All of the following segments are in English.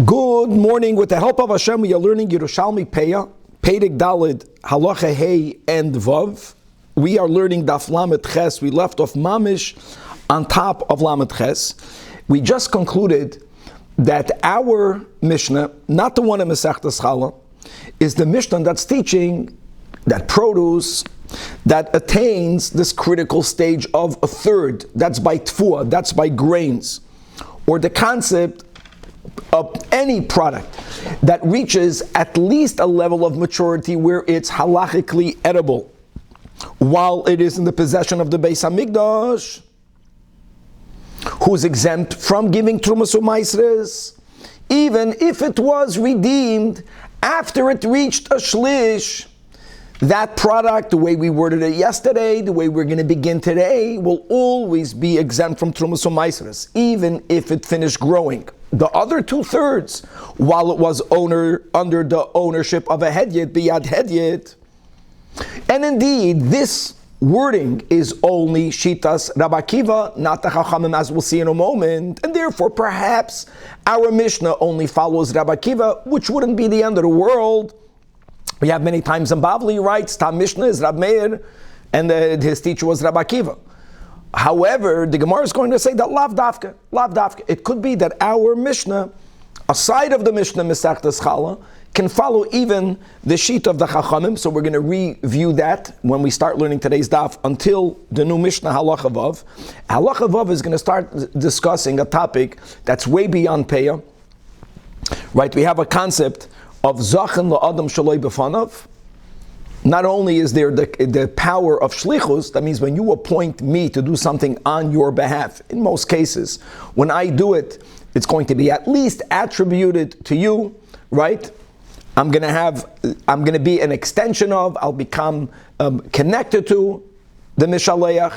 Good morning. With the help of Hashem, we are learning Yerushalmi Peah, Perek Daled, Halacha Hey and Vav. We are learning Daf Lamed Ches. We left off Mamish on top of Lamed Ches. We just concluded that our Mishnah, not the one in Masechtas Chala, is the Mishnah that's teaching that produce that attains this critical stage of a third. That's by tfuah, that's by grains, or the concept of any product that reaches at least a level of maturity where it's halachically edible while it is in the possession of the Beis Hamikdash, who's exempt from giving Trumas u'Maisres, even if it was redeemed after it reached a shlish. That product, the way we worded it yesterday, the way we're going to begin today, will always be exempt from Trumas u'Maisres, even if it finished growing. The other 2/3, while it was under the ownership of a hedyet, biyad hedyet. And indeed, this wording is only Shitas Rabbi Akiva, not the Chachamim, as we'll see in a moment, and therefore perhaps our Mishnah only follows Rabbi Akiva, which wouldn't be the end of the world. We have many times in Bavli writes, Tam Mishnah is Rab Meir, and his teacher was Rabbi Akiva. However, the Gemara is going to say that lav dafka. It could be that our Mishnah, aside of the Mishnah Masechtas Chala, can follow even the sheet of the Chachamim. So we're going to review that when we start learning today's daf until the new Mishnah Halacha Vav. Halacha Vav is going to start discussing a topic that's way beyond Peah. Right? We have a concept of Zachan la'adam shaloi b'fanav. Not only is there the power of shlichus, that means when you appoint me to do something on your behalf, in most cases, when I do it, it's going to be at least attributed to you, right? I'm going to be an extension of, I'll become connected to the Mishaleach.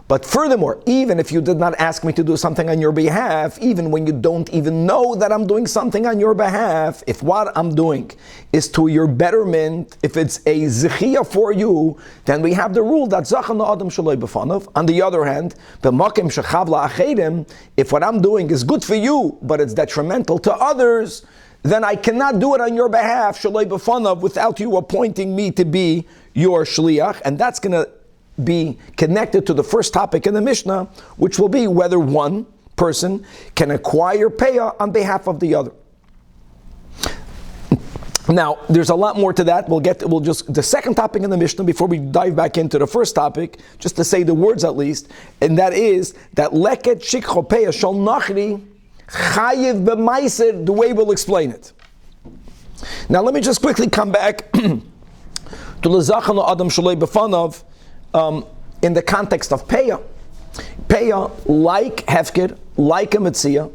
But furthermore, even if you did not ask me to do something on your behalf, even when you don't even know that I'm doing something on your behalf, if what I'm doing is to your betterment, if it's a zechiyah for you, then we have the rule that zachan la'adam shaloi b'fanav. On the other hand, b'makim shechav la'achedim, if what I'm doing is good for you, but it's detrimental to others, then I cannot do it on your behalf, shaloi b'fanav, without you appointing me to be your shliach, and that's going to be connected to the first topic in the Mishnah, which will be whether one person can acquire Peah on behalf of the other. Now, there's a lot more to that. We'll just the second topic in the Mishnah before we dive back into the first topic, just to say the words at least, and that is that leket shikcho Peah shal nachri chayiv b'maiser, the way we'll explain it. Now, let me just quickly come back to l'zachan la'adam shaloi b'fanav. In the context of Peah. Peah, like Hefker, like a Metzia,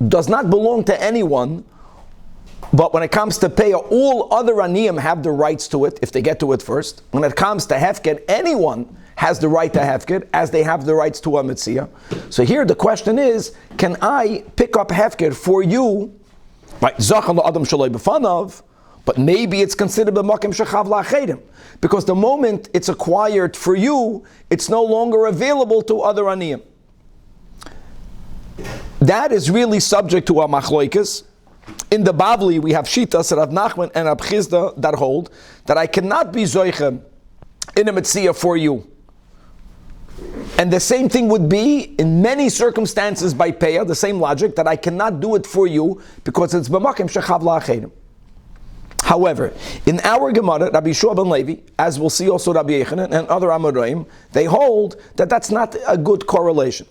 does not belong to anyone, but when it comes to Peah, all other Aniyim have the rights to it, if they get to it first. When it comes to Hefker, anyone has the right to Hefker, as they have the rights to a Metzia. So here the question is, can I pick up Hefker for you, right? Zachan la'adam shaloi b'fanav, but maybe it's considered b'makim shechav la'achedim, because the moment it's acquired for you, it's no longer available to other aniyim. That is really subject to a machloikas. In the Bavli, we have Shitas, Rav Nachman and Rav Chizda that hold that I cannot be zoiche in a metzia for you. And the same thing would be in many circumstances by Peah, the same logic, that I cannot do it for you because it's b'makim shechav la'achedim. However, in our Gemara, Rabbi Yeshua ben Levi, as we'll see also Rabbi Yechanan and other Amoraim, they hold that that's not a good correlation.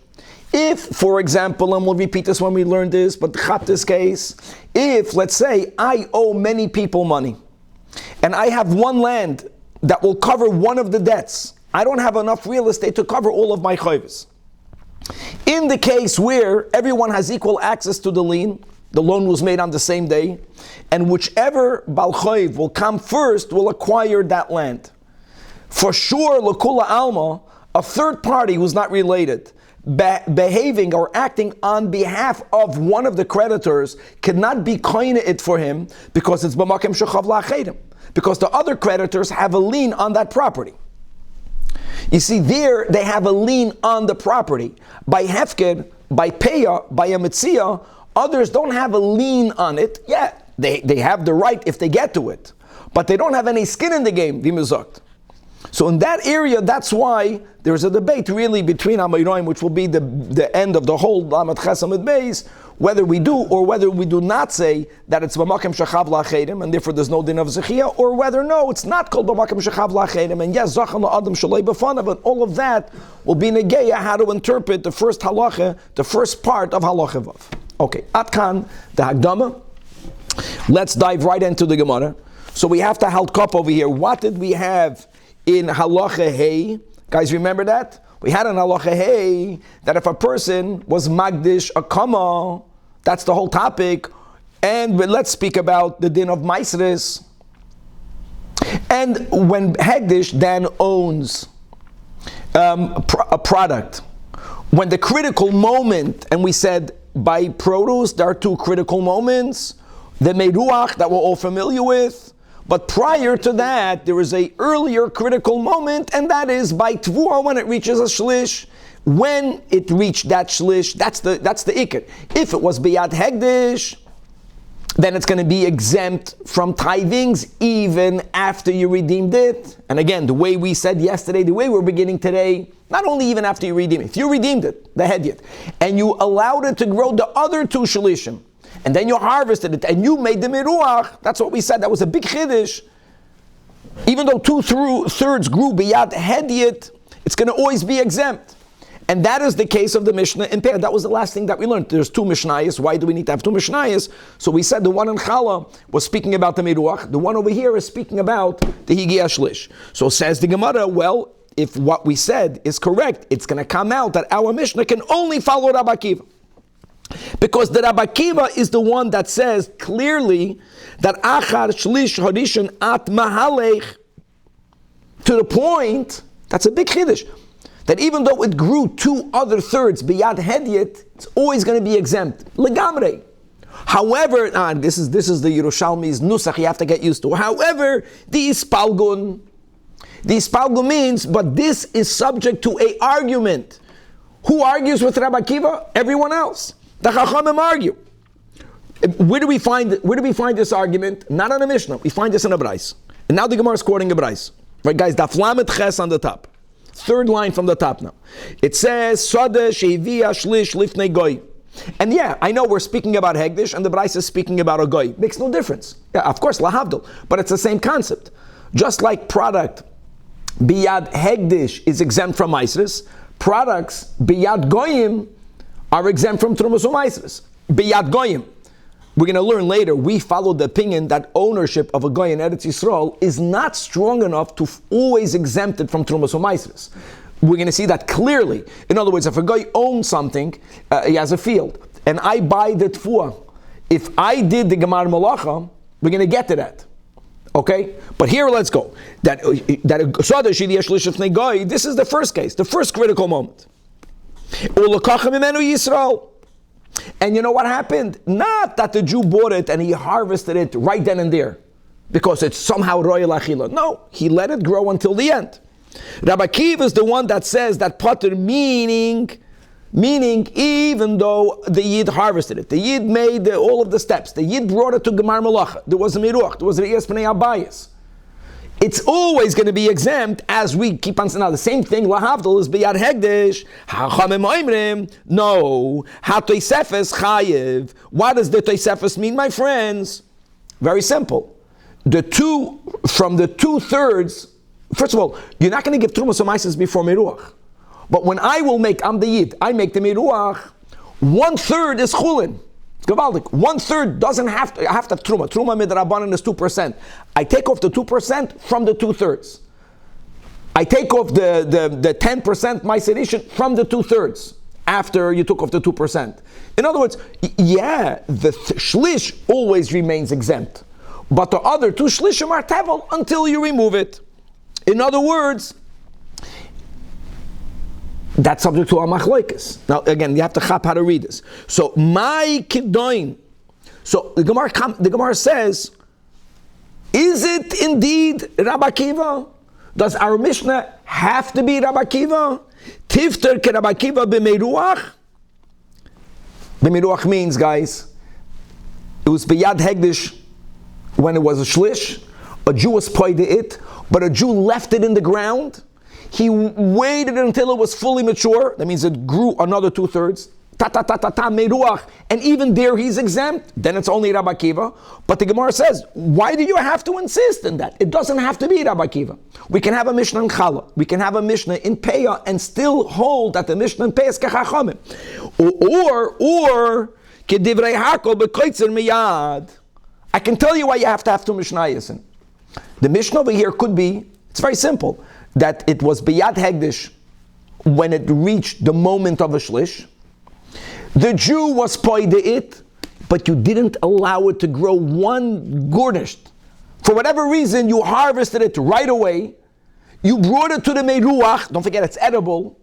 If, for example, and we'll repeat this when we learn this, but chat this case, if, let's say, I owe many people money, and I have one land that will cover one of the debts, I don't have enough real estate to cover all of my chayvus. In the case where everyone has equal access to the lien, the loan was made on the same day, and whichever Bal Chayv will come first will acquire that land. For sure, L'Kula Alma, a third party who's not related, behaving or acting on behalf of one of the creditors cannot be koine it for him because it's b'makim shechav la'achedim, because the other creditors have a lien on that property. You see, there they have a lien on the property. By Hefker, by Peah, by a Metzia, others don't have a lien on it. Yeah, they have the right if they get to it, but they don't have any skin in the game, wie man sagt. So in that area, that's why there's a debate really between Amoraim, which will be the end of the whole Lamed Ches Amud Beis, whether we do or whether we do not say that it's B'makom Shechav La'achedim, and therefore there's no din of Zechia, or whether no, it's not called B'makom Shechav La'achedim, and yes, Zachan La'adam Shalei B'fanav, and all of that will be Negeya, how to interpret the first halacha, the first part of halacha Vav. Okay, Atkan, the Hagdama. Let's dive right into the Gemara. So we have to halt cup over here. What did we have in halacha Hey? Guys, remember that? We had in halacha Hey that if a person was magdish a kama, that's the whole topic. And let's speak about the din of maisris. And when hegdish then owns a product, when the critical moment, and we said by produce there are two critical moments, the meruach that we're all familiar with, but prior to that there is a earlier critical moment, and that is by tvua, when it reaches a shlish. When it reached that shlish, that's the ikar. If it was biyad hegdish, then it's going to be exempt from tithings even after you redeemed it. And again, the way we said yesterday, the way we're beginning today, not only even after you redeem it, if you redeemed it, the hedyot, and you allowed it to grow the other two shalishim, and then you harvested it, and you made the miruach, that's what we said, that was a big chiddush. Even though 2/3 grew biyad hedyot, it's going to always be exempt. And that is the case of the Mishnah in Peah. That was the last thing that we learned. There's two Mishnayos. Why do we need to have two Mishnayos? So we said the one in Chala was speaking about the Miruach. The one over here is speaking about the Higia Shlish. So says the Gemara, well, if what we said is correct, it's going to come out that our Mishnah can only follow Rabbi Akiva. Because the Rabbi Akiva is the one that says clearly that Achar Shlish Harishon At Mahalech, to the point, that's a big Chiddush, that even though it grew 2 other thirds biyad hedyot, it's always going to be exempt. Legamrei. However, this is the Yerushalmi's nusach you have to get used to. However, the ispalgun means, but this is subject to a argument. Who argues with Rabbi Akiva? Everyone else. The Chachamim argue. Where do we find this argument? Not on a Mishnah. We find this in a Brais. And now the Gemara is quoting a Brais. Right, guys? Daf Lamed Ches on the top. Third line from the top now. It says, Sada Shevia Shlish Lifnei Goy. And yeah, I know we're speaking about Hegdish and the Brais is speaking about a Goy. Makes no difference. Yeah, of course, Lahavdil. But it's the same concept. Just like product Biyad Hegdish is exempt from Maisris, products Biyad Goyim are exempt from Trumas Maisris. Biyad Goyim. We're going to learn later, we follow the opinion that ownership of a Goy in Eretz Yisrael is not strong enough to always exempt it from Trumas Maisris. We're going to see that clearly. In other words, if a Goy owns something, he has a field, and I buy the tfuah, if I did the Gemar Malacha, we're going to get to that. Okay? But here, let's go. This is the first case, the first critical moment. And you know what happened? Not that the Jew bought it and he harvested it right then and there, because it's somehow royal achila. No, he let it grow until the end. Rabbi Akiva is the one that says that potter meaning even though the Yid harvested it, the Yid made all of the steps, the Yid brought it to Gemar Malacha, there was a miruach, there was a Riyas Pnei Abayis. It's always going to be exempt, as we keep on saying. Now the same thing, Lahavdil, is Biyad Hegdish. Hachamim oimrim, no. HaToisefes chayiv. What does the Toisefes mean, my friends? Very simple. From the 2/3, first of all, you're not going to give Trumas Omaisis before Miruach. But when I'm the Yid, I make the Miruach, 1/3 is Chulin. Gavaldik. 1/3 doesn't have to have Truma. Truma midrabanan is 2%. I take off the 2% from the 2/3. I take off the 10% my sedation from the 2/3 after you took off the 2%. In other words, yeah, the shlish always remains exempt, but the other 2 shlishim are tevel until you remove it. In other words, that's subject to a machloikis. Now again, you have to chap how to read this. So my kiddoin. So the Gemara says, is it indeed Rabbi Akiva? Does our Mishnah have to be Rabbi Akiva? Tifter ke Rabbi Akiva b'meiruach. B'meiruach means, guys, It was beyad hegdish when it was a shlish. A Jew was paid it, but a Jew left it in the ground. He waited until it was fully mature. That means it grew another 2/3. Meruach, and even there he's exempt. Then it's only Rabbi Akiva. But the Gemara says, why do you have to insist on that? It doesn't have to be Rabbi Akiva. We can have a Mishnah in Chala. We can have a Mishnah in Peah and still hold that the Mishnah in Peah is kechachamim. Or kedivrei Hakol bekoitzer miyad. I can tell you why you have to have two Mishnayos in. The Mishnah over here could be, it's very simple, that it was biyad hegdish when it reached the moment of a shlish. The Jew was paid it, but you didn't allow it to grow one gornished. For whatever reason, you harvested it right away. You brought it to the meruach. Don't forget, it's edible.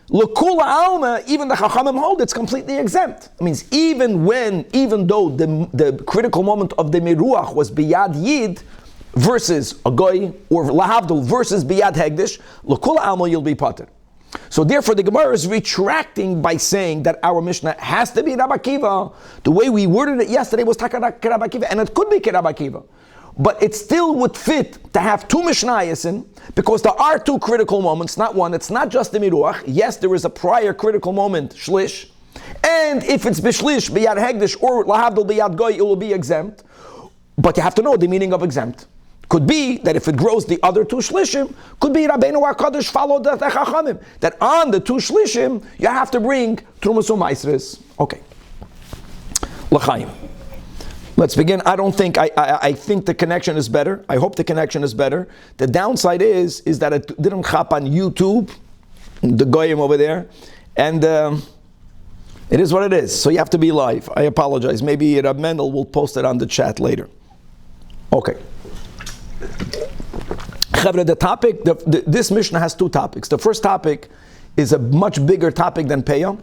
L'kula alma, even the chachamim hold it's completely exempt. It means even though the critical moment of the meruach was biyad yid versus a goy, or lahavdul versus biyad hegdish, l'kula alma you'll be pater. So therefore the Gemara is retracting by saying that our Mishnah has to be Rabbi Akiva. The way we worded it yesterday was Rabbi Akiva, and it could be Rabbi Akiva. But it still would fit to have two Mishnayos in, because there are two critical moments, not one. It's not just the Miruach. Yes, there is a prior critical moment, Shlish. And if it's Bishlish, Biyad Hegdish, or Lahavdul Biyad Goy, it will be exempt. But you have to know the meaning of exempt. Could be that if it grows the other two shlishim, could be Rabbeinu HaKadosh followed the Chachamim. That on the two shlishim, you have to bring Trumas u'Maisres. Okay. L'chaim. Let's begin. I think the connection is better. I hope the connection is better. The downside is that it didn't hop on YouTube, the Goyim over there, and it is what it is. So you have to be live. I apologize. Maybe Rab Mendel will post it on the chat later. Okay. The topic, this Mishnah has two topics. The first topic is a much bigger topic than Peah.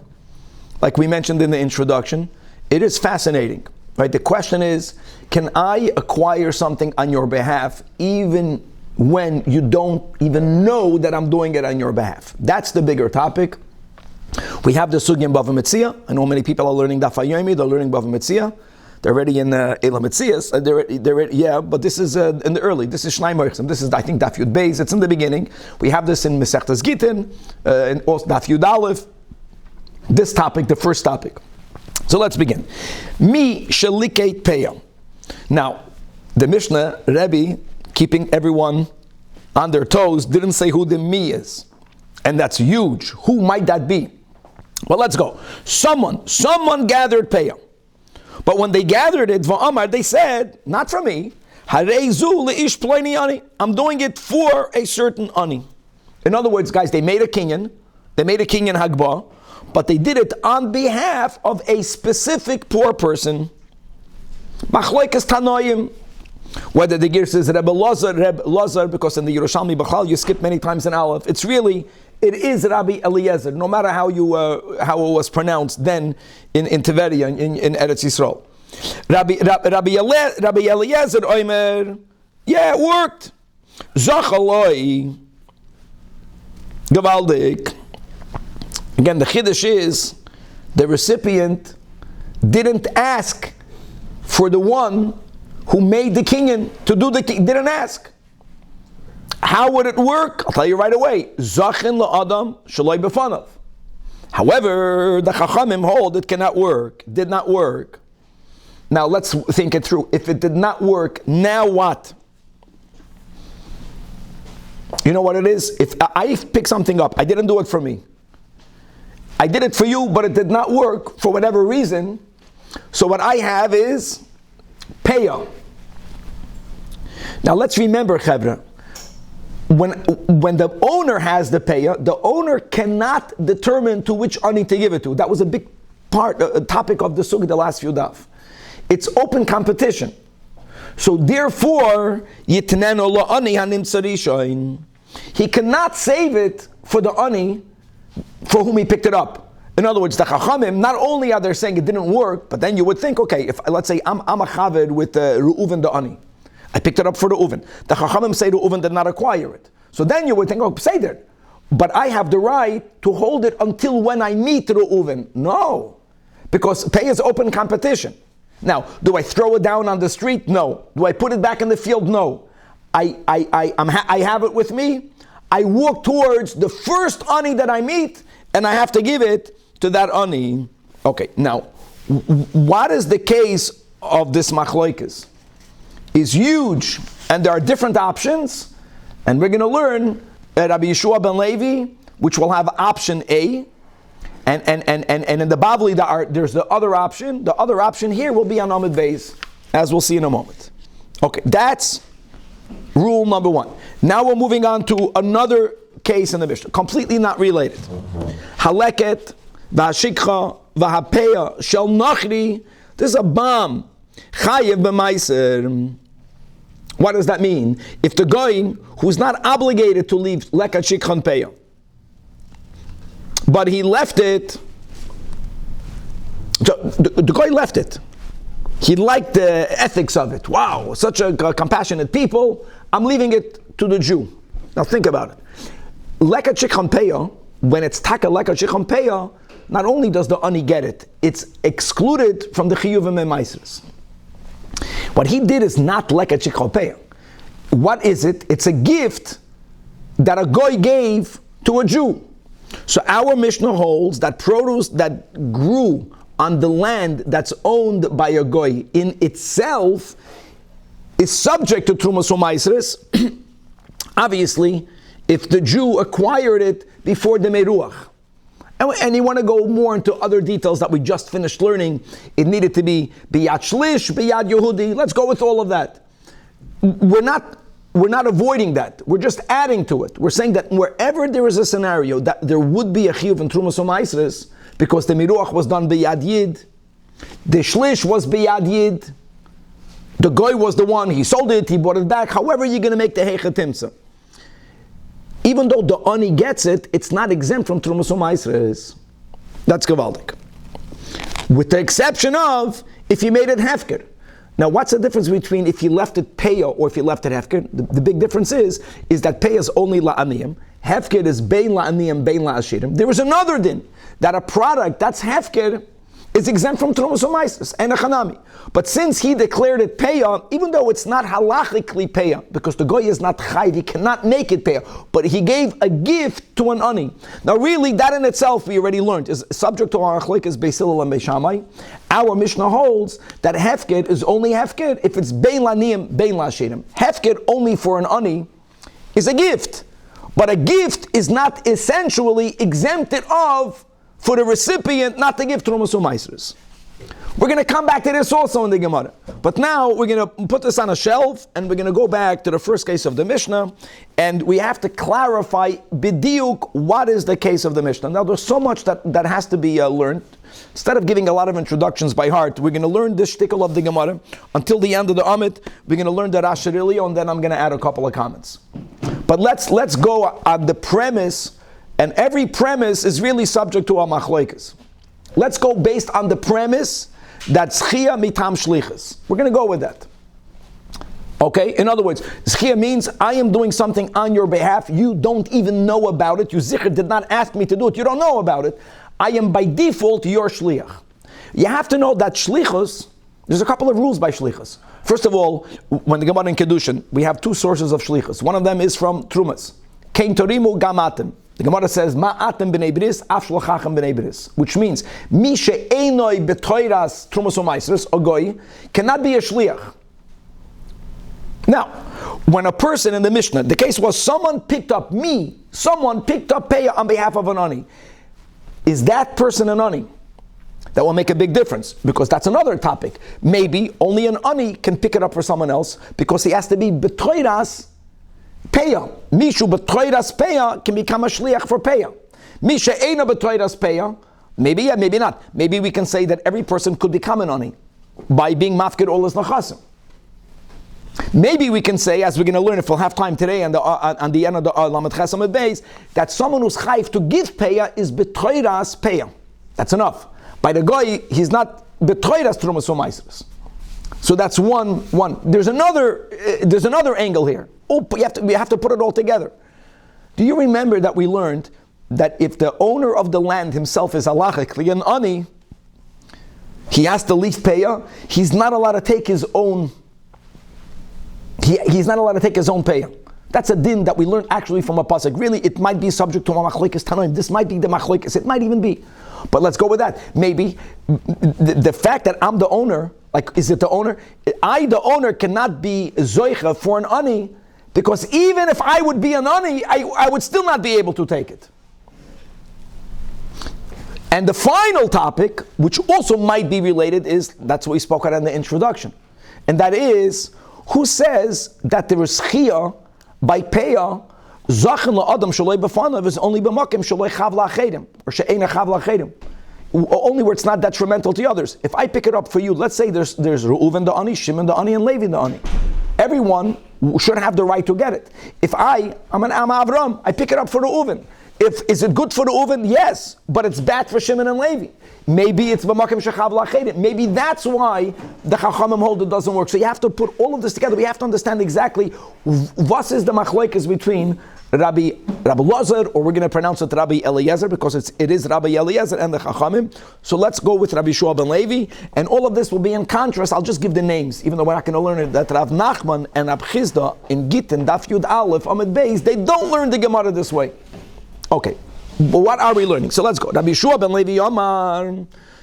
Like we mentioned in the introduction, it is fascinating. Right? The question is, can I acquire something on your behalf even when you don't even know that I'm doing it on your behalf? That's the bigger topic. We have the Sugya in Bava Metzia. I know many people are learning Daf Yomi, they're learning Bava Metzia. They're already in Elam Metzias. But this is in the early. This is Shnai Merchim. This is, I think, Daf Yud Beis. It's in the beginning. We have this in Mesechtas Gitin, and also Daf Yud Aleph. This topic, the first topic. So let's begin. Mi shelikei Peah. Now, the Mishnah, Rebbe, keeping everyone on their toes, didn't say who the mi is. And that's huge. Who might that be? Well, let's go. Someone gathered Peah. But when they gathered it, Va'amar, they said, not for me, Hareizu le'ish ploini ani. I'm doing it for a certain ani. In other words, guys, they made a kinyan hagbah, but they did it on behalf of a specific poor person. Machlokes Tanoim. Whether the gear says Reb Lazar, because in the Yerushalmi Bechal you skip many times in Aleph. It is Rabbi Eliezer, no matter how it was pronounced then in Tiveria, in Eretz Yisrael. Rabbi Eliezer Oimer, yeah, it worked. Zachaloi Gavaldik. Again, the Chiddush is the recipient didn't ask for the one who made the kinyan to do the kinyan, didn't ask. How would it work? I'll tell you right away. Zachin la'adam shaloi b'fanav. However, the Chachamim hold it cannot work. Did not work. Now let's think it through. If it did not work, now what? You know what it is? If I pick something up, I didn't do it for me. I did it for you, but it did not work for whatever reason. So what I have is Peah. Now let's remember, Chevra, when the owner has the Peah, the owner cannot determine to which ani to give it to. That was a big part, a topic of the Sugya the last few daf. It's open competition. So therefore, Yitneno lo ani hanim tzarishain. He cannot save it for the ani for whom he picked it up. In other words, the Chachamim, not only are they saying it didn't work, but then you would think, okay, if let's say I'm a Chaved with Reuven the Ani. I picked it up for the Reuven. The Chachamim say Reuven did not acquire it. So then you would think, oh, say that. But I have the right to hold it until when I meet Reuven. No. Because Peah is open competition. Now, do I throw it down on the street? No. Do I put it back in the field? No. I have it with me. I walk towards the first ani that I meet, and I have to give it to that ani. Okay, now, what is the case of this machlokes? Is huge, and there are different options, and we're going to learn Rabbi Yeshua ben Levi, which will have option A, and in the Bavli there's the other option. The other option here will be on Amud Beis, as we'll see in a moment. Okay, that's rule number one. Now we're moving on to another case in the Mishnah, completely not related. Haleket v'hashikcha v'hapeya shel nachri. This is a bomb. Chayev b'maiser. What does that mean? If the goy who's not obligated to leave lekat shikcha and peya, but he left it, the guy left it. He liked the ethics of it. Wow, such a compassionate people. I'm leaving it to the Jew. Now think about it. Lekat shikhan peya, when it's taka lekat shikhan peya, not only does the ani get it, it's excluded from the chiyuvim and maisers. What he did is not lekat shikhan peya. What is it? It's a gift that a goy gave to a Jew. So our Mishnah holds that produce that grew on the land that's owned by a goy in itself is subject to Trumas u'Maisres. Obviously, if the Jew acquired it before the Meruach. And you want to go more into other details that we just finished learning, it needed to be Biyad Shlish, Biyad Yehudi. Let's go with all of that. We're not avoiding that. We're just adding to it. We're saying that wherever there is a scenario that there would be a chiyuv in Trumas u'Maisres, because the miruach was done biyad yid, the shlish was biyad yid, the goy was the one, he sold it, he bought it back, however you're going to make the heicha timsa. Even though the ani gets it, it's not exempt from Trumas u'Maisres. That's gavaldik. With the exception of if you made it hefker. Now, what's the difference between if you left it peya or if you left it hefker? The big difference is that peya is only la'aniyim, hefker is bein la'aniyim, bein la'ashirim. There is another din, that a product that's hefker is exempt from Trumas u'Maisres and a chanami. But since he declared it peya, even though it's not halachically peya, because the goy is not chayv, he cannot make it peya, but he gave a gift to an ani. Now really, that in itself, we already learned, is subject to our achlokes Beis Hillel and Beis Shammai. Our Mishnah holds that hefker is only hefker if it's bein la'aniyim, bein la'ashirim. Hefker only for an ani is a gift. But a gift is not essentially exempted of for the recipient not to give Trumas u'Maisres. We're going to come back to this also in the Gemara. But now we're going to put this on a shelf and we're going to go back to the first case of the Mishnah, and we have to clarify b'diuk what is the case of the Mishnah. Now there's so much that has to be learned. Instead of giving a lot of introductions by heart, we're going to learn this shtickle of the Gemara until the end of the Amit. We're going to learn the Rashirilio, and then I'm going to add a couple of comments. But let's go on the premise, and every premise is really subject to our machlokes. Let's go based on the premise that Zchia mitam shlichus. We're going to go with that. Okay? In other words, Zchia means I am doing something on your behalf. You don't even know about it. You zikr did not ask me to do it. You don't know about it. I am by default your shliach. You have to know that shlichus, there's a couple of rules by shlichus. First of all, when the Gemara in Kedushin, we have two sources of shlichus. One of them is from Trumas. Kein torimu gamatim. The Gemara says, Ma'atem b'nei bris, af shlachachem b'nei bris. Which means, Mi she'enoi b'toiras Trumas u'Maisres, or goy, cannot be a shliach. Now, when a person in the Mishnah, the case was someone picked up peya on behalf of an ani. Is that person an ani? That will make a big difference, because that's another topic. Maybe only an ani can pick it up for someone else, because he has to be b'toiras peya. Mishu b'toiras peya can become a shliach for peya. Misha eina b'toiras peya, maybe yeah, maybe not. Maybe we can say that every person could become an ani by being mafkid all his nachasim. Maybe we can say, as we're going to learn if we'll have time today on the end of the Lamed Ches Amud Beis, that someone who's chayv to give peya is b'toiras peya. That's enough. By the goy, he's not b'toiras Trumas u'Maisres. So that's one. There's another angle here. We have to put it all together. Do you remember that we learned that if the owner of the land himself is halachically an ani, he has to leave Peah. He's not allowed to take his own. He's not allowed to take his own Peah. That's a din that we learn actually from a pasuk. Really, it might be subject to a machlokes tanoim. This might be the machlokes. It might even be. But let's go with that. Maybe the fact that I'm the owner, like, is it the owner? I, the owner, cannot be zoicha for an ani, because even if I would be an ani, I would still not be able to take it. And the final topic, which also might be related, is, that's what we spoke about in the introduction. And that is, who says that there is chiyah by Peah, zachin la'adam shaloi b'fanav is only b'makim shaloi chav la'achedim, or she'ena chav la'achedim, only where it's not detrimental to others. If I pick it up for you, let's say there's Reuven the ani, Shimon the ani, and Levi the ani. Everyone should have the right to get it. If I'm an Am Avram, I pick it up for Reuven. Is it good for Reuven? Yes, but it's bad for Shimon and Levi. Maybe it's b'makim shechav la'achedim. Maybe that's why the Chachamim hold it doesn't work. So you have to put all of this together. We have to understand exactly what is the machlokes between Rabbi Lazar, or we're going to pronounce it Rabbi Eliezer, because it is Rabbi Eliezer and the Chachamim. So let's go with Rabbi Shua ben Levi, and all of this will be in contrast. I'll just give the names, even though we're not going to learn it. That Rav Nachman and Rab Chizda in Gittin Daf Yud Aleph Amid Beis, they don't learn the Gemara this way. Okay, but what are we learning? So let's go. Rabbi Shua ben Levi Omar.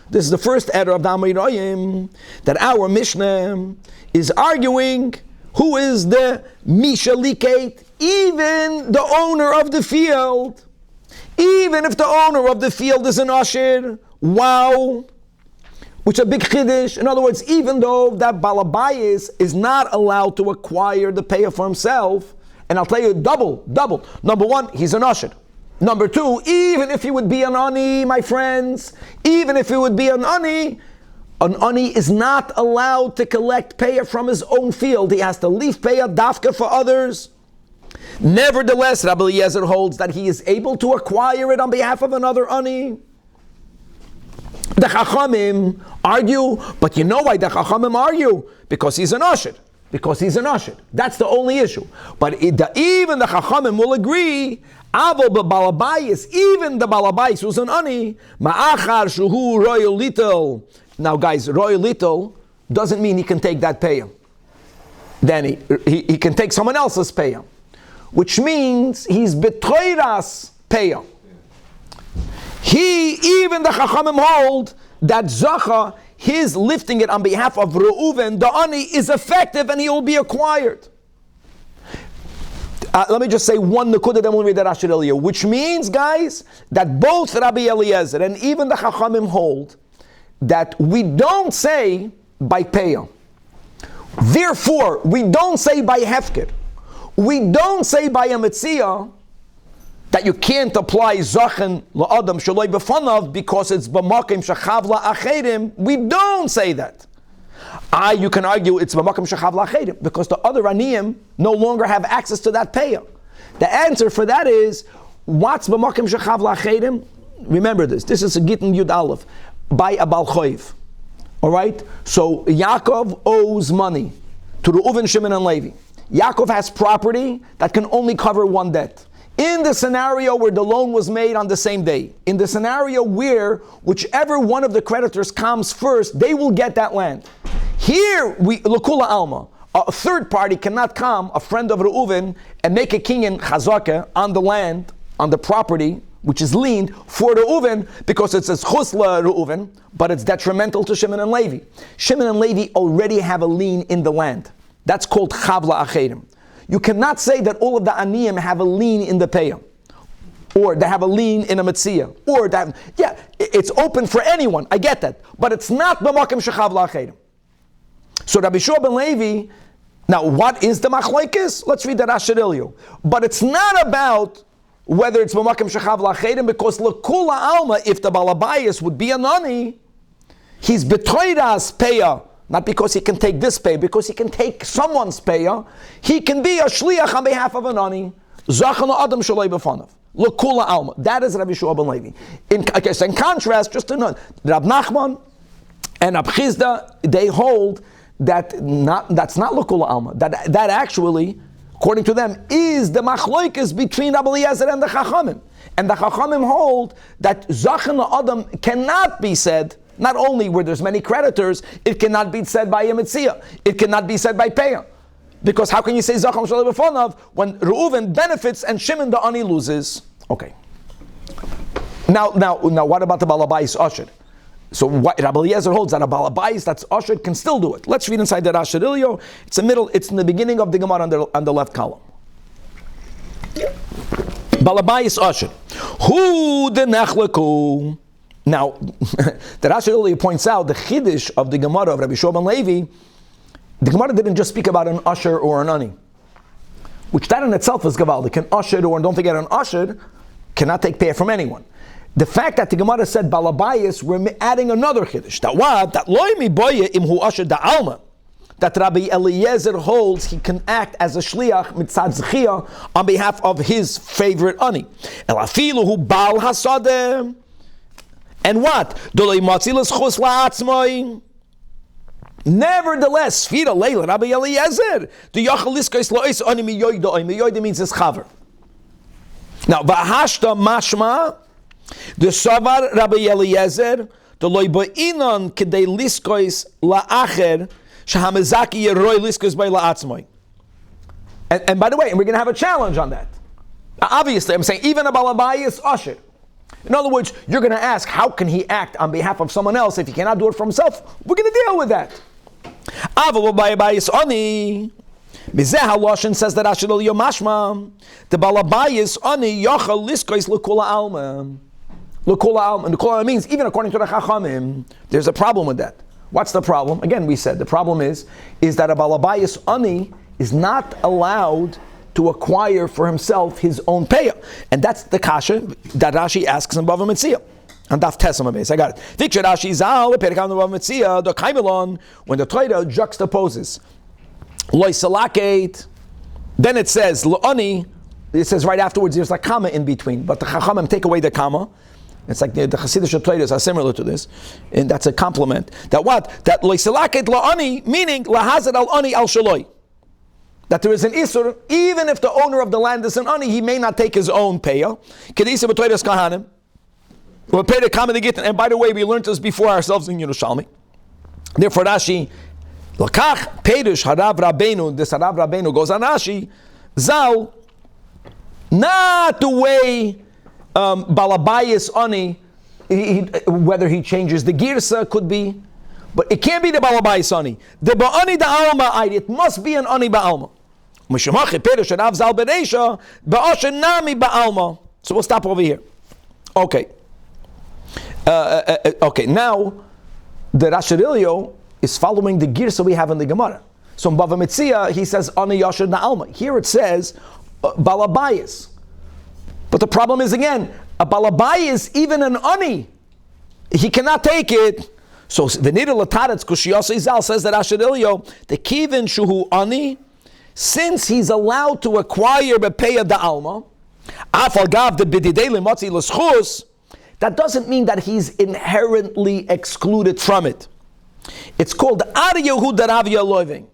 This is the first error of the Amoraim, that our Mishnah is arguing who is the Mishaliket, even the owner of the field. Even if the owner of the field is an Asher, wow, which is a big chiddush. In other words, even though that Balabayis is not allowed to acquire the payer for himself, and I'll tell you double. Number one, he's an Asher. Number two, even if he would be an ani, my friends, even if he would be an ani is not allowed to collect payah from his own field. He has to leave payah dafka for others. Nevertheless, Rabbi Eliezer holds that he is able to acquire it on behalf of another ani. The Chachamim argue, but you know why the Chachamim argue? Because he's an Asher. That's the only issue. But even the Chachamim will agree, even the Balabayis who's an ani, ma'achar shuhu royal little. Now guys, royal little doesn't mean he can take that payah. Then he can take someone else's payah, which means he's betroiras payah. Even the Chachamim hold that Zacha, his lifting it on behalf of Reuven, the ani, is effective and he will be acquired. Let me just say one nekuda, then we'll read that Asher Eliyah, which means, guys, that both Rabbi Eliezer and even the Chachamim hold that we don't say by payah. Therefore, we don't say by hefker. We don't say by a mitzvah that you can't apply zachin la'adam shaloi b'fanav because it's b'makim shechav la'achedim. We don't say that. You can argue it's b'makim shechav la'achedim because the other aniyim no longer have access to that payah. The answer for that is, what's b'makim shechav la'achedim? Remember this. This is a Gittin Yud Aleph by a Bal Choiv. Alright? So Yaakov owes money to Reuven, Shimon, and Levi. Yaakov has property that can only cover one debt. In the scenario where the loan was made on the same day, in the scenario where whichever one of the creditors comes first, they will get that land. Here, L'Kula Alma, a third party cannot come, a friend of Reuven, and make a king in Chazaka on the land, on the property, which is liened for Reuven, because it says Chusla Reuven, but it's detrimental to Shimon and Levi. Shimon and Levi already have a lien in the land. That's called Chavla Achedim. You cannot say that all of the Aniyim have a lien in the payah, or they have a lien in a Metzia, or that, yeah, it's open for anyone, I get that, but it's not B'makim Shechav La'achedim. So Rabbi Shua ben Levi, now what is the machlokes? Let's read that Asher Eliyah. But it's not about whether it's B'makim Shechav La'achedim, because L'Kula Alma, if the Balabayas would be a nani, he's betroidas payah. Not because he can take this pay, because he can take someone's payah. He can be a shliach on behalf of an ani. Zachan adam shalei b'fanav. L'kula alma. That is Rabbi Shua ben Levi. In contrast, just to know, Rab Nachman and Rab Chizda, they hold that that's not l'kula alma. That actually, according to them, is the machlokes between Rabbi Eliezer and the Chachamim. And the Chachamim hold that Zachan adam cannot be said Not only where there's many creditors, it cannot be said by a Metzia. It cannot be said by Peah. Because how can you say Zacham Shalei B'Fonav when Reuven benefits and Shimon the Ani loses? Okay. Now, what about the Balabais Asher? So Rabbi Eliezer holds that a Balabais that's Asher can still do it. Let's read inside the Rashi Ilyo. It's in the beginning of the Gemara on the left column. Balabais Asher. Who the Nechleku? Now, the Rashi Ilyo points out the Chiddush of the Gemara of Rabbi Shua ben Levi. The Gemara didn't just speak about an Asher or an Ani, which that in itself is Gavaldik. An Asher, or don't forget, an Asher cannot take pay from anyone. The fact that the Gemara said Balabayas, we're adding another Chiddush. That what? That loy mi boye imhu Asher da alma. That Rabbi Eliezer holds he can act as a shliach mitzad zechia on behalf of his favorite Ani. El afilu hu bal hasadeh. And what? Dolei matzilas chus la'atzmai. Nevertheless, Sfira Leila, Rabbi Eliezer, the Yachal Liskais Lois Ani Miyoida, Miyoida means his chaver. Now, Vahashta Mashma, the Savar Rabbi Eliezer, the Loiba Inon Kedei Liskais La'acher, Shahamazaki Yeroi Liskais by La'atzmai. And by the way, we're going to have a challenge on that. Obviously, I'm saying even a Balabai is Asher. In other words, you're going to ask, how can he act on behalf of someone else if he cannot do it for himself? We're going to deal with that. Mizeh HaLoshen says that Asher Elio Mashma, the Balabayis Ani Yochel Liskois L'Kula Alma. L'Kula Alma. And L'Kula Alma means, even according to the Chachamim, there's a problem with that. What's the problem? Again, we said the problem is that a Balabayis Ani is not allowed to acquire for himself his own payah. And that's the kasha that Rashi asks in Bava Metzia. And Daf Tesam base. I got it. Victor Rashi Zal, Perikam Bava Metzia, the Kaimelon, when the Torah juxtaposes Loi Salakate, then it says L'ani, it says right afterwards there's a comma in between, but the Chachamim take away the comma. It's like the Hasidic Torahs are similar to this, and that's a compliment. That what? That Loi Salakate L'ani, meaning Lahazad al-Ani al-Shaloi. That there is an Isur, even if the owner of the land is an Ani, he may not take his own payah. And by the way, we learned this before ourselves in Yerushalmi. Therefore, Rashi, Lakach, Perish, Harav Rabbeinu, this Harav Rabbeinu goes on Rashi, Zal, not the way Balabayis Ani, whether he changes the Girsa, could be, but it can't be the Balabayis Ani. The Ba'ani da Alma, it must be an Ani Ba'alma. So we'll stop over here. Okay. Okay, now the Rashi Ilyo is following the girsa we have in the Gemara. So in Bava Metzia, he says Ani Yasher Na'alma. Here it says Balabayis. But the problem is again, a Balabayis, even an Ani, he cannot take it. So the Nidal Lataretz Kushiyasa Izal says that Rashi Ilyo, the Kivin Shuhu Ani, since he's allowed to acquire Bepeya da Alma, Afal Gav the Bididei Limotzi L'Schus, that doesn't mean that he's inherently excluded from it. It's called Ar Yehud Daravia Loiving.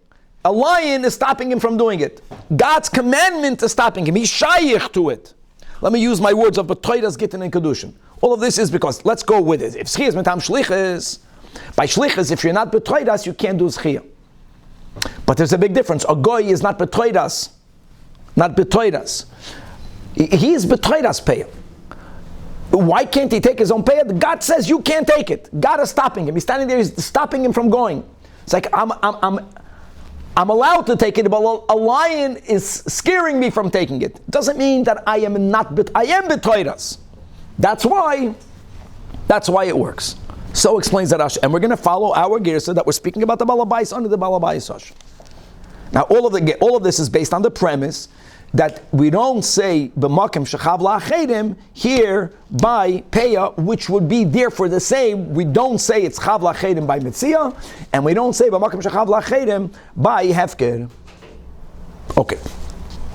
A lion is stopping him from doing it. God's commandment is stopping him. He's shayich to it. Let me use my words of B'toidas Gittin and Kedushin. All of this is because, let's go with it. If Schiyah is Metam Shlichus, by Shlichus, if you're not B'toidas, you can't do Schiyah. But there's a big difference. A goy is not B'toidas. Not B'toidas. He is B'toidas payah. Why can't he take his own payah? God says you can't take it. God is stopping him. He's standing there, he's stopping him from going. It's like, I'm allowed to take it, but a lion is scaring me from taking it. Doesn't mean that I am B'toidas. That's why it works. So explains that Rashi. And we're going to follow our Girsa that we're speaking about the Balabais under the Balabais Ash. Now all of this is based on the premise that we don't say b'makim shechav la'achedim here by peya, which would be therefore the same. We don't say it's chav la'achedim by metzia, and we don't say b'makim shechav la'achedim by hefker. Okay.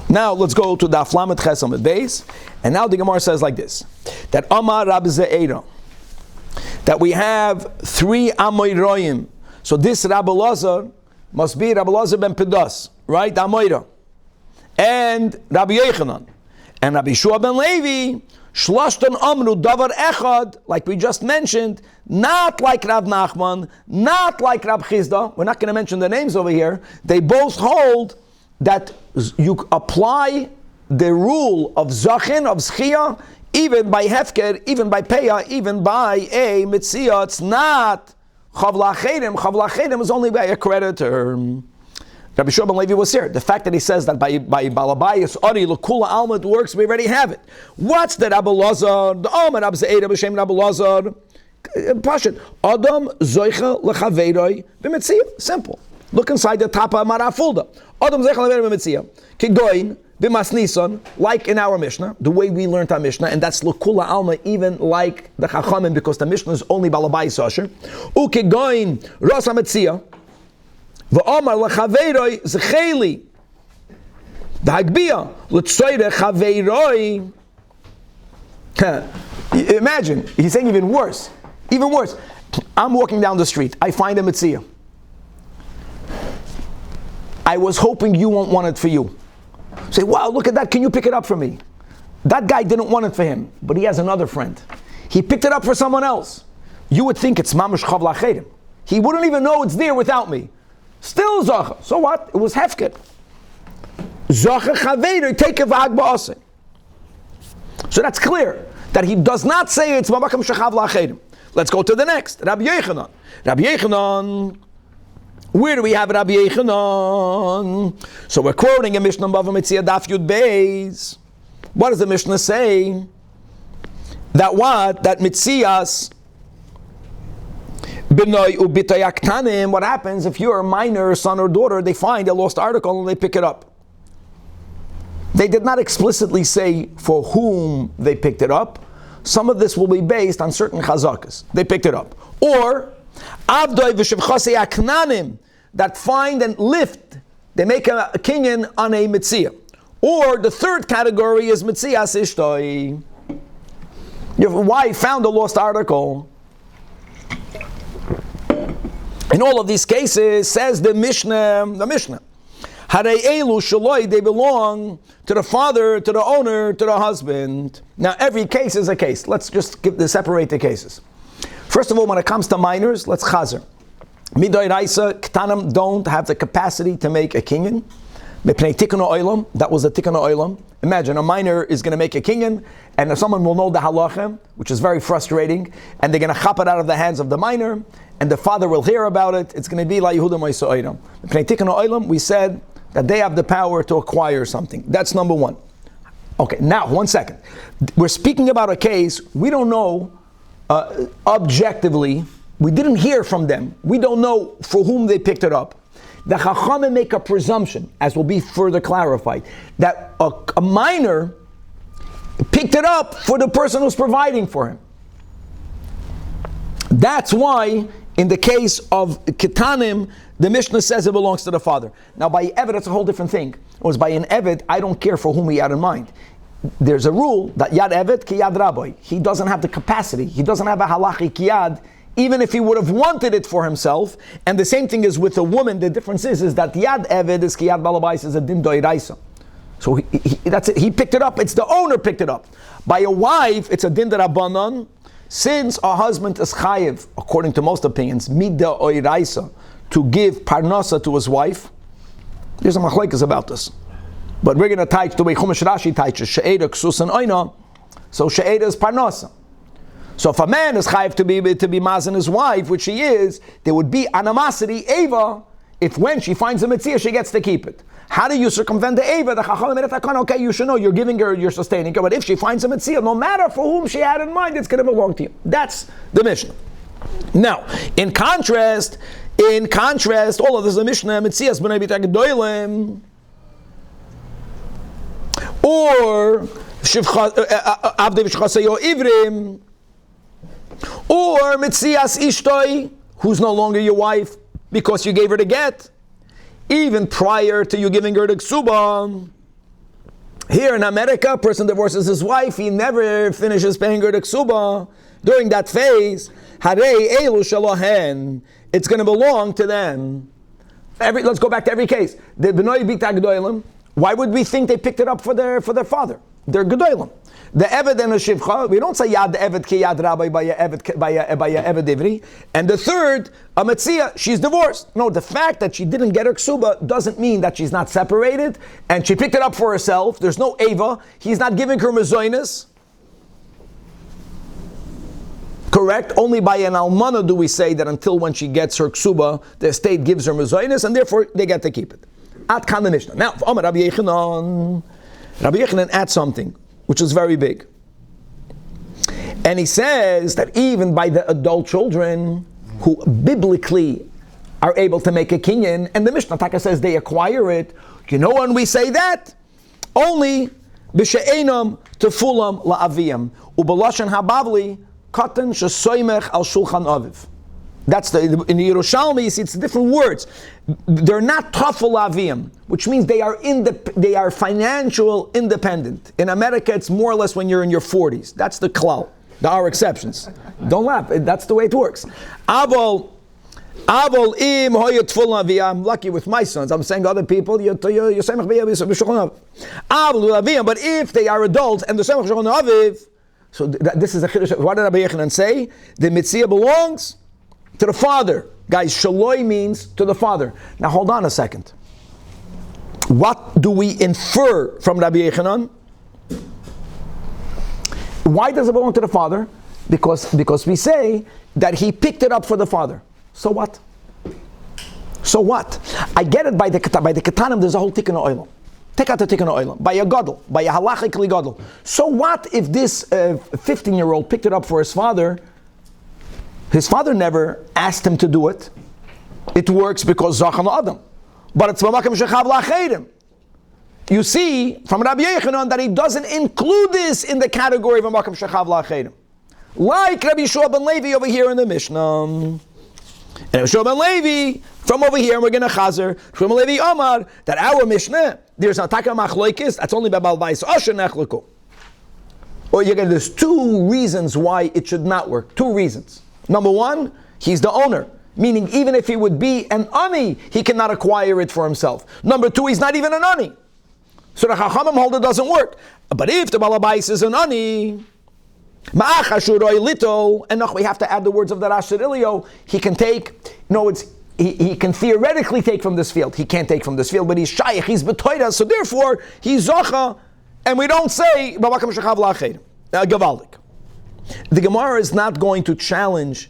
Now let's go to the Aflamet Chesam base, and now the Gemara says like this: that Amar Rab Ze'era, that we have three Amoyroyim. So this Rabbi Lazar must be Rabbi Lazar ben Pedas, right? Amoyra. And Rabbi Yechanan. And Rabbi Shua ben Levi, Shloshton Amru Davar Echad, like we just mentioned, not like Rav Nachman, not like Rab Chizda. We're not going to mention the names over here. They both hold that you apply the rule of Zachin, of Zchiyah, even by Hefker, even by Peah, even by a Mitziyah. It's not Chavla Chedim. Chavla Chedim is only by a creditor. Rabbi Shua ben Levi was here. The fact that he says that by Balabayas, Ari, L'Kula Alma, it works, we already have it. What's the Rabbi Lazar? The Omer Rabbi Ze'eda b'Shem Rabbi Lazar. Pashat. Adam Zoicha L'Chaveiroi b'Mitziyah. Simple. Look inside the top of Marafulda. Adam Zoicha L'Chaveiroi b'Mitziyah. Kigoin b'Masnisan, like in our Mishnah, the way we learned our Mishnah, and that's L'Kula Alma, even like the Chachamim, because the Mishnah is only Balabayas Asher. Ukigoin Ras HaMitziyah. V'omar l'chaveiroi zecheli. The Hagbiyah l'tzoyre chaveiroi. Imagine, he's saying even worse. Even worse. I'm walking down the street. I find a mitzvah. I was hoping you won't want it for you. Say, wow, look at that. Can you pick it up for me? That guy didn't want it for him, but he has another friend. He picked it up for someone else. You would think it's mamash chavla chedim. He wouldn't even know it's there without me. Still Zacha. So what? It was Hefker. Zacha Chaveir, take a vag ba'aseh. So that's clear that he does not say it's Mabakam Shechav La'achedim. Let's go to the next. Rabbi Yechanan. Rabbi Yechanan. Where do we have Rabbi Yechanan? So we're quoting a Mishnah Bava Mitzvah Daf Yud Beis. What does the Mishnah say? That what? That Mitzias. What happens if you're a minor son or daughter, they find a lost article and they pick it up? They did not explicitly say for whom they picked it up. Some of this will be based on certain chazakas. They picked it up. Or avdoi v'shevchasei aknanim, that find and lift, they make a kinyan on a mitzvah. Or the third category is mitzias ishtoi. Your wife found a lost article. In all of these cases, says the Mishnah, Harei elu shaloi, they belong to the father, to the owner, to the husband. Now, every case is a case. Let's just separate the cases. First of all, when it comes to minors, let's chazer. Midoi Raisa, Ktanim don't have the capacity to make a kinyan. Mepnei Tikkun Olam, that was the Tikkun Olam. Imagine a minor is going to make a kinyan, and someone will know the halacha, which is very frustrating, and they're going to chop it out of the hands of the minor, and the father will hear about it. It's going to be like Yehuda Moisa Olam. Mepnei Tikkun Olam, we said that they have the power to acquire something. That's number one. Okay, now, 1 second. We're speaking about a case, we don't know objectively, we didn't hear from them. We don't know for whom they picked it up. The Chachamim make a presumption, as will be further clarified, that a minor picked it up for the person who's providing for him. That's why, in the case of Ketanim, the Mishnah says it belongs to the father. Now, by Eved, it's a whole different thing. It was by an Eved, I don't care for whom he had in mind. There's a rule that Yad Eved ki Yad Rabbi. He doesn't have the capacity. He doesn't have a halachic yad, even if he would have wanted it for himself. And the same thing is with a woman. The difference is that Yad Eved is ki Yad Balabais, is a din doiraisa. So that's it. He picked it up. It's the owner picked it up. By a wife, it's a din derabanan. Since a husband is chayiv, according to most opinions, midda oiraisa, to give parnasa to his wife. There's a machlekes about this. But we're going to teach the way Chumash Rashi teaches, she'eda ksus and oina. So she'eda is parnasa. So if a man is chayiv to be mazin his wife, which she is, there would be animosity, eva, if when she finds a mitzvah, she gets to keep it. How do you circumvent the eva? The chacham made it okay, you should know, you're giving her, you're sustaining her, but if she finds a mitzvah, no matter for whom she had in mind, it's going to belong to you. That's the Mishnah. Now, in contrast, all of this is a Mishnah, mitzvahs b'nei b'tag doilem, or avdei v'shchasayo ivrim, or mitzias ishtoi, who's no longer your wife because you gave her the get, even prior to you giving her the ksuba. Here in America, a person divorces his wife, he never finishes paying her the ksuba. During that phase, harei elu shalohen, it's going to belong to them. Let's go back to every case. The b'noi b'tag doilem, why would we think they picked it up for their father? they're gedolim. The Eved and the Shivcha, we don't say Yad Eved ki Yad Rabbi by a Eved Ivri. And the third, a Metzia, she's divorced. No, the fact that she didn't get her ksuba doesn't mean that she's not separated, and she picked it up for herself. There's no Eva. He's not giving her mezoinus. Correct? Only by an almana do we say that until when she gets her ksuba, the estate gives her mezoinus, and therefore they get to keep it. At kan the Mishnah. Now, Rabbi Yechanan adds something which is very big. And he says that even by the adult children who biblically are able to make a kinyan, and the Mishnah Taka says they acquire it, you know when we say that? Only b'she'enam tefulam la'aviyam. U'b'lashon habavli katan shesoymech al shulchan aviv. That's in the Yerushalmi, you see, it's different words. They're not tafel aviyim, which means they are financial independent. In America, it's more or less when you're in your 40s. That's the klal. There are exceptions. Don't laugh. That's the way it works. Avol im hoyet tful aviyim. I'm lucky with my sons. I'm saying other people, but if they are adults and the semach b'shulchan aviv, so this is a chiddush. What did Rabbi Yechanan say? The mitzvah belongs to the father. Guys, shaloi means to the father. Now hold on a second. What do we infer from Rabbi Yechanan? Why does it belong to the father? Because we say that he picked it up for the father. So what? So what? I get it by the ketanim, there's a whole tikkun oilam. Take out the tikkun oilam. By a gadol, by a halachically gadol. So what if this 15-year-old picked it up for his father? His father never asked him to do it. It works because Zachan Adam. But it's Mamakam Shechav La'Chedim. You see from Rabbi Yechanan that he doesn't include this in the category of Mamakam Shechav La'Chedim. Like Rabbi Yeshua ben Levi over here in the Mishnah. And Rabbi Yeshua ben Levi, from over here, we're going to chazer, from Levi Omar, that our Mishnah, there's an Taka Machloikis, that's only by Balbais Osher Nechluku. Or there's two reasons why it should not work. Two reasons. Number one, he's the owner. Meaning, even if he would be an ani, he cannot acquire it for himself. Number two, he's not even an ani. So the Chachamim hold it doesn't work. But if the Balabais is an ani, and we have to add the words of the Rash Ilio, he can take, he can theoretically take from this field. He can't take from this field, but he's shaykh, he's betoida, so therefore, he's zacha, and we don't say, Gavaldik. The Gemara is not going to challenge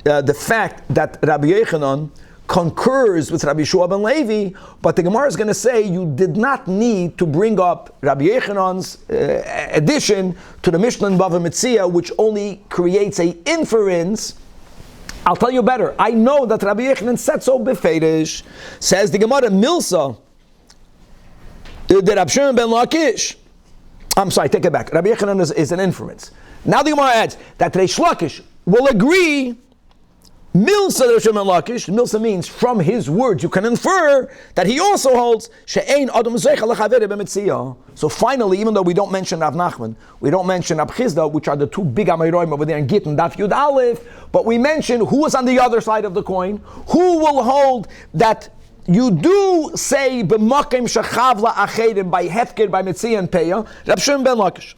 the fact that Rabbi Yechanan concurs with Rabbi Yeshua ben Levi, but the Gemara is going to say you did not need to bring up Rabbi Yechanan's addition to the Mishnah in Bava Metzia, which only creates an inference. I'll tell you better. I know that Rabbi Yechanan said so befeidish. Says the Gemara Milsa, the Rabbi Shimon ben Lakish. I'm sorry, take it back. Rabbi Yechanan is an inference. Now the Gemara adds that Reish Lakish will agree. Milsa Shimon Lakish. Milsa means from his words you can infer that he also holds she'ein adam zeicha lechaveri b'metzia. So finally, even though we don't mention Rav Nachman, we don't mention Rav Chizda, which are the two big Amayroim over there in Gittin, Daf Yud Aleph, but we mention who is on the other side of the coin, who will hold that you do say b'makim shechav la'achedim by hefker, by metzia and peah, Rav Shimon ben Lakish.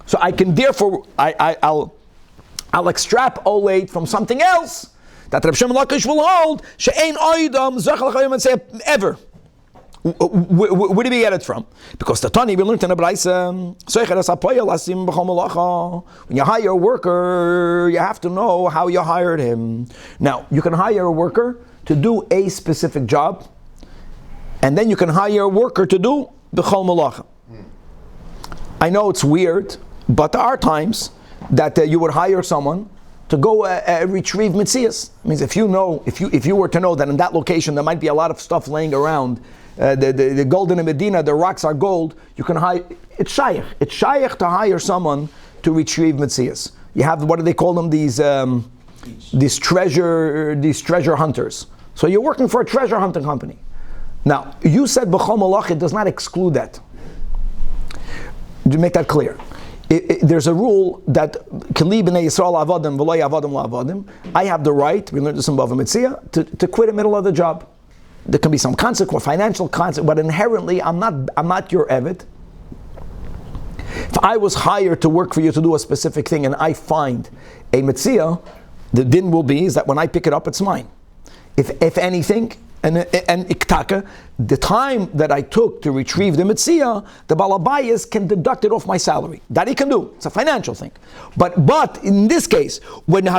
So I can therefore, I'll extrapolate from something else that Rav Shimon Lakish will hold she'ein oidam zechal chayim and say ever. Where did we get it from? Because the Tani we learned in the Braisa, when you hire a worker, you have to know how you hired him. Now you can hire a worker to do a specific job, and then you can hire a worker to do b'chol malacha. I know it's weird, but there are times that you would hire someone to go retrieve mitzias. It means if you were to know that in that location there might be a lot of stuff laying around, the gold in Medina, the rocks are gold, you can hire. It's shaykh. It's shaykh to hire someone to retrieve mitzias. You have, what do they call them? These treasure hunters. So you're working for a treasure hunting company. Now you said b'chol malach, it does not exclude that. To make that clear. There's a rule that Kli b'nei Yisrael avadim v'lo yavadim la'avadim. I have the right, we learned this in Bava Metzia, to quit in the middle of the job. There can be some consequence, financial consequence, but inherently I'm not your eved. If I was hired to work for you to do a specific thing and I find a Metzia, the din will be is that when I pick it up, it's mine. If anything, and iktaka, the time that I took to retrieve the Metzia, the Balabayas can deduct it off my salary. That he can do. It's a financial thing. But in this case, when in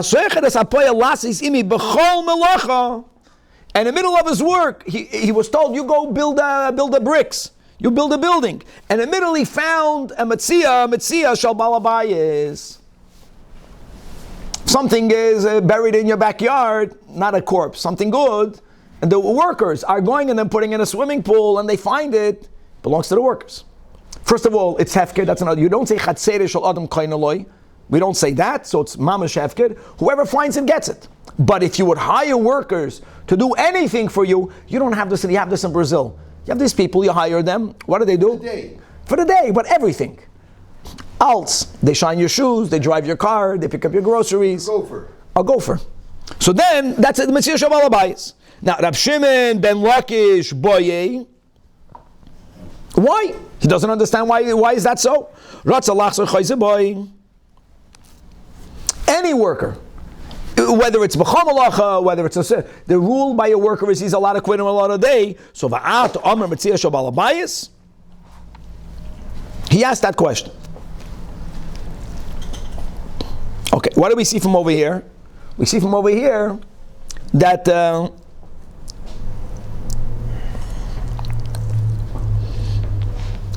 the middle of his work, he was told, you go build the bricks. You build a building. And in the middle he found a Metzia shal Balabayas. Something is buried in your backyard, not a corpse, something good. And the workers are going and then putting in a swimming pool and they find it belongs to the workers. First of all, it's hefker, that's another. You don't say chatzere shel adam kainaloi. We don't say that, so it's mamash hefker. Whoever finds it gets it. But if you would hire workers to do anything for you, you don't have this, you have this in Brazil. You have these people, you hire them, what do they do? For the day, but everything. Else, they shine your shoes, they drive your car, they pick up your groceries. A gopher. So then, that's it, the Metzia shel Balabayas. Now, Rab Shimon ben Lakish Boye, why? He doesn't understand why is that so? Any worker, whether it's b'chol malacha, whether it's the rule by a worker is he's allowed to quit him a lot a day. So va'at omer Metzia shel Balabayas. He asked that question. Okay, what do we see from over here? We see from over here that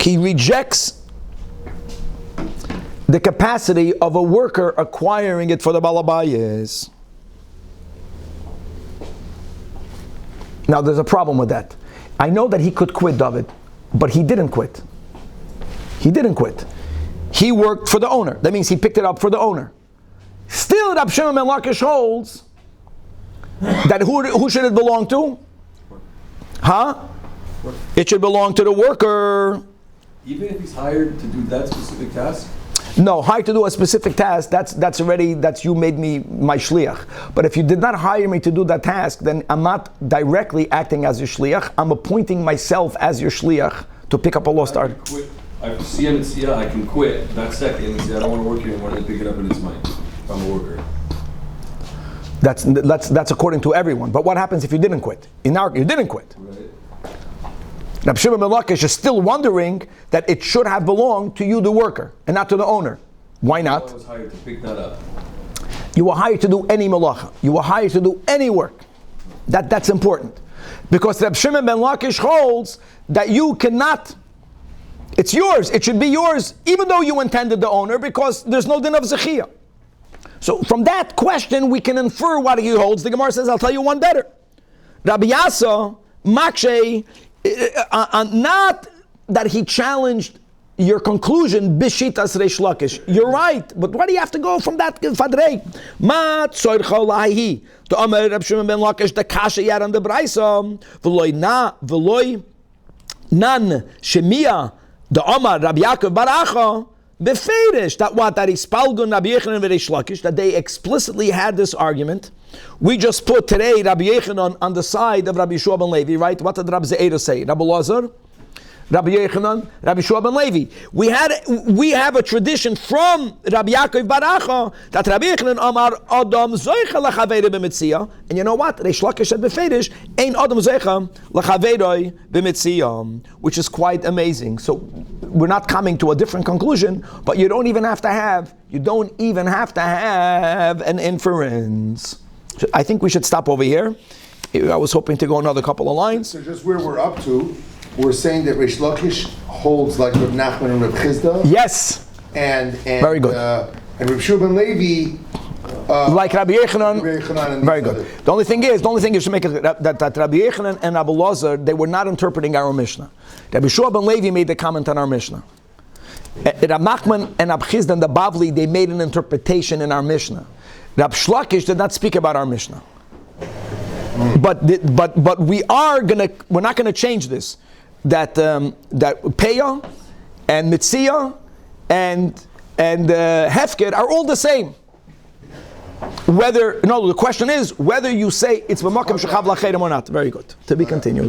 he rejects the capacity of a worker acquiring it for the Balabayas. Now there's a problem with that. I know that he could quit, David, but he didn't quit. He didn't quit. He worked for the owner. That means he picked it up for the owner. Still, Rab Shimon ben Lakish holds that who should it belong to? It should belong to the worker. Even if he's hired to do that specific task? No, hired to do a specific task, that's you made me my shliach. But if you did not hire me to do that task, then I'm not directly acting as your shliach. I'm appointing myself as your shliach to pick up a lost art. I see him and see I can quit that second and say I don't want to work here anymore and pick it up and it's mine. If I'm a worker. That's according to everyone. But what happens if you didn't quit? You didn't quit. Right. Rab Shimon ben Lakish is still wondering that it should have belonged to you, the worker, and not to the owner. Why not? I was hired to pick that up. You were hired to do any malacha. You were hired to do any work. That's important. Because Rab Shimon ben Lakish holds that you cannot, it's yours, it should be yours, even though you intended the owner, because there's no din of zechiyah. So from that question, we can infer what he holds. The Gemara says, I'll tell you one better. Rabbi Yasa, Makshe, not that he challenged your conclusion, Bishitas Reish Lakish. You're right, but why do you have to go from that Fadrei? Ma tzorcha lahi. To Amar Rab Shimon ben Lakish, the kasha yad on the Braisa, v'loi nan shemia, the Amar Rabbi Yaakov Baracha, beferish, that is Spalgun Rabbi Yechanan v'Reish Lakish, that they explicitly had this argument. We just put today Rabbi Yechanan on the side of Rabbi Yeshua ben Levi, right? What did Rabbi Ze'era say? Rabbi Lazar, Rabbi Yechanan, Rabbi Yeshua ben Levi. We have a tradition from Rabbi Yaakov Baracha that Rabbi Yechanan Amar Adam Zoicha Lachaveira b'Metzia, and you know what? Reish Lakish said beferish Ein Adam Zoicha Lachaveira b'Metzia, which is quite amazing. So we're not coming to a different conclusion, but you don't even have to have an inference. I think we should stop over here. I was hoping to go another couple of lines. So just where we're up to, we're saying that Reish Lakish holds like Reb Nachman and Reb Chizda. Yes. And very good. And Reb Shua ben Levi. Like Rabbi Yechanan. Very good. Others. The only thing is to make it that Rabbi Yechanan and Rabbi Lazar, they were not interpreting our Mishnah. Rabbi Shua ben Levi made the comment on our Mishnah. Rab Nachman and Rab Chizda and the Bavli, they made an interpretation in our Mishnah. Rab Shlakish did not speak about our Mishnah. But we're not gonna change this. That Peah and Metzia and Hefker are all the same. The question is whether you say it's b'makom shechav lachem or not. Very good. To be continued.